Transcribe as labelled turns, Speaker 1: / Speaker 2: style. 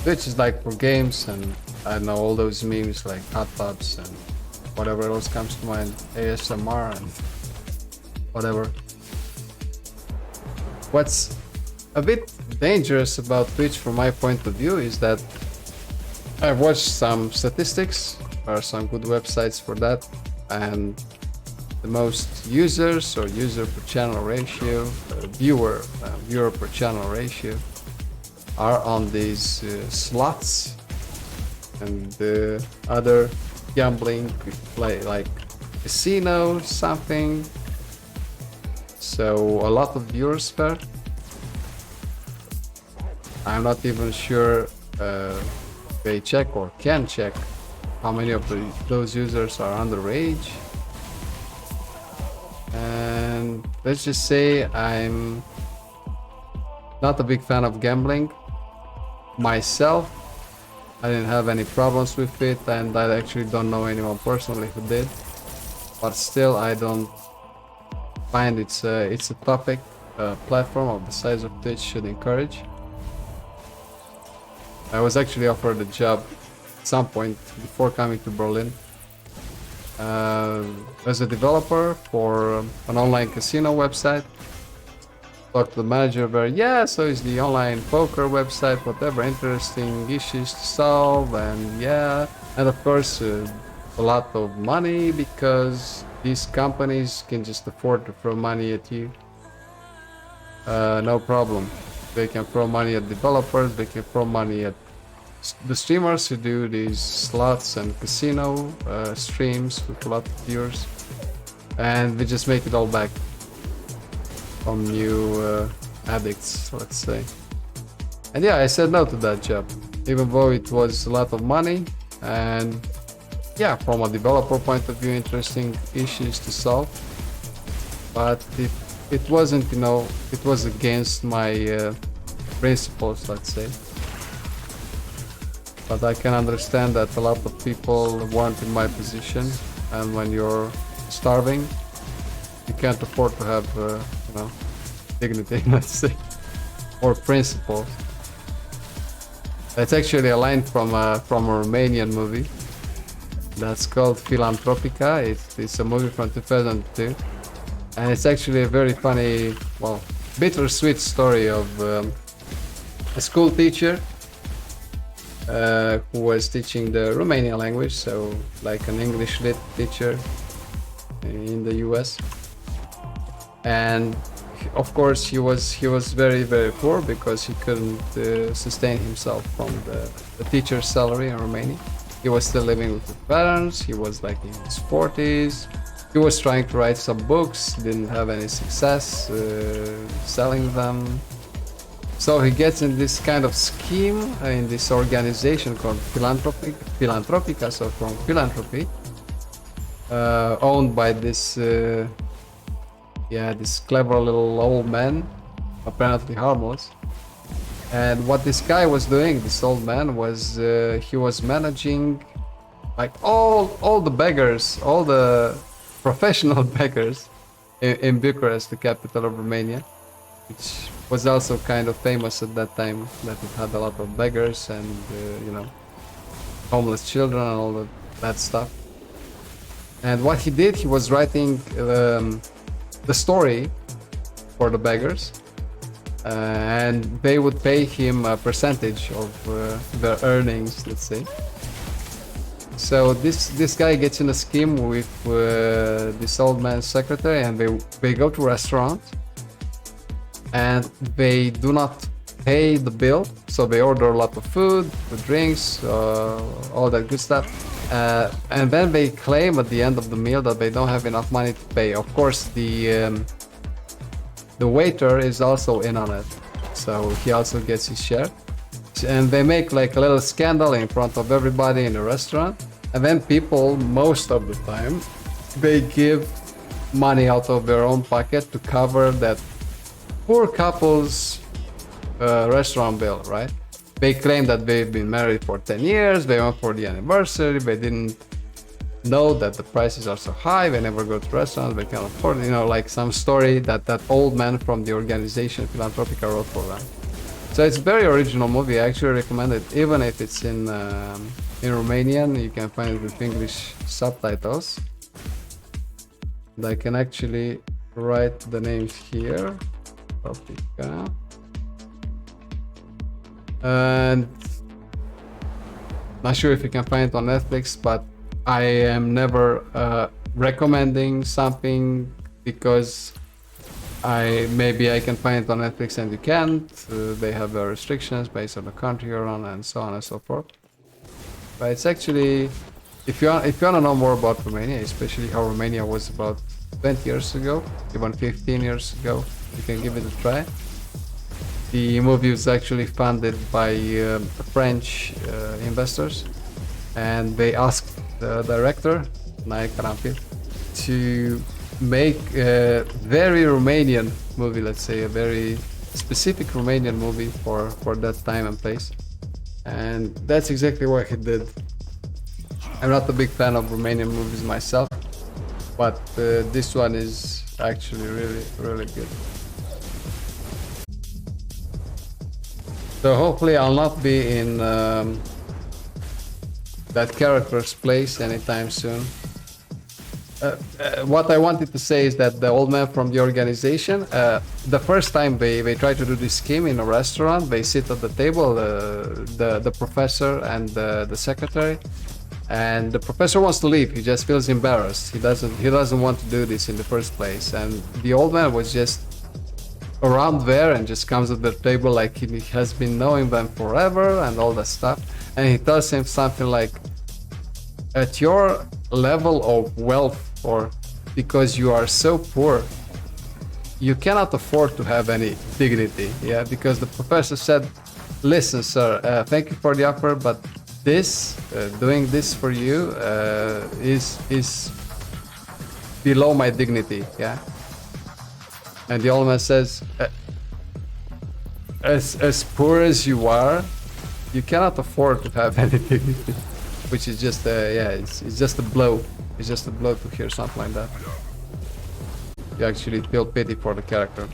Speaker 1: Twitch is like for games, and I know all those memes like hot tubs and whatever else comes to mind, ASMR and whatever. What's a bit dangerous about Twitch from my point of view is that I've watched some statistics, there are some good websites for that, and the most users or user per channel ratio, viewer per channel ratio are on these slots and other gambling play like casino something. So a lot of viewers per. I'm not even sure they check or can check how many of those users are underage. And let's just say I'm not a big fan of gambling myself. I didn't have any problems with it, and I actually don't know anyone personally who did. But still, I don't find it's a topic, platform of the size of Twitch should encourage. I was actually offered a job at some point before coming to Berlin as a developer for an online casino website. Talked to the manager where, yeah, so it's the online poker website, whatever, interesting issues to solve, and yeah, and of course a lot of money because these companies can just afford to throw money at you. No problem. They can throw money at developers, they can throw money at the streamers who do these slots and casino streams with a lot of viewers, and we just make it all back from new addicts, let's say. And yeah, I said no to that job, even though it was a lot of money, and yeah, from a developer point of view, interesting issues to solve. But it wasn't, you know, it was against my principles, let's say. But I can understand that a lot of people weren't in my position, and when you're starving, you can't afford to have, you know, dignity, let's say, or principles. It's actually a line from a Romanian movie that's called Filantropica. It's a movie from 2002, and it's actually a very funny, well, bittersweet story of a school teacher who was teaching the Romanian language, so like an English lit teacher in the US. And of course he was very, very poor because he couldn't sustain himself from the teacher's salary in Romania. He was still living with his parents, he was like in his 40s. He was trying to write some books, didn't have any success selling them. So he gets in this kind of scheme in this organization called Filantropica, so from philanthropy, owned by this this clever little old man, apparently harmless. And what this guy was doing, this old man, was he was managing like all the beggars, all the professional beggars in Bucharest, the capital of Romania, which was also kind of famous at that time, that it had a lot of beggars and you know, homeless children and all that stuff. And what he did, he was writing the story for the beggars, and they would pay him a percentage of their earnings, let's say. So this guy gets in a scheme with this old man's secretary, and they go to a restaurant, and they do not pay the bill, so they order a lot of food, the drinks, all that good stuff, and then they claim at the end of the meal that they don't have enough money to pay. Of course, the waiter is also in on it, so he also gets his share, and they make like a little scandal in front of everybody in the restaurant, and then people, most of the time, they give money out of their own pocket to cover that poor couple's restaurant bill, right? They claim that they've been married for 10 years, they went for the anniversary, they didn't know that the prices are so high, they never go to restaurants, they can't afford it, you know, like some story that old man from the organization Filantropica wrote for them. So it's a very original movie. I actually recommend it, even if it's in Romanian. You can find it with English subtitles. And I can actually write the names here. Filantropica. And not sure if you can find it on Netflix, but I am never recommending something because maybe I can find it on Netflix and you can't. They have restrictions based on the country you're on and so on and so forth. But it's actually, if you want to know more about Romania, especially how Romania was about 20 years ago, even 15 years ago, you can give it a try. The movie was actually funded by French investors, and they asked the director, to make a very Romanian movie, let's say a very specific Romanian movie for that time and place. And that's exactly what he did. I'm not a big fan of Romanian movies myself, but this one is actually really good. So hopefully I'll not be in that character's place anytime soon. What I wanted to say is that the old man from the organization, the first time they try to do this scheme in a restaurant, they sit at the table, the professor and the secretary, and the professor wants to leave. He just feels embarrassed. He doesn't want to do this in the first place, and the old man was just around there and just comes at the table like he has been knowing them forever and all that stuff, and he tells him something like, at your level of wealth, or because you are so poor, you cannot afford to have any dignity. Yeah, because the professor said, listen sir, thank you for the offer, but this doing this for you is below my dignity. Yeah. And the old man says, as poor as you are, you cannot afford to have any dignity. Which is just it's just a blow. It's just a blow to hear something like that. You actually feel pity for the character.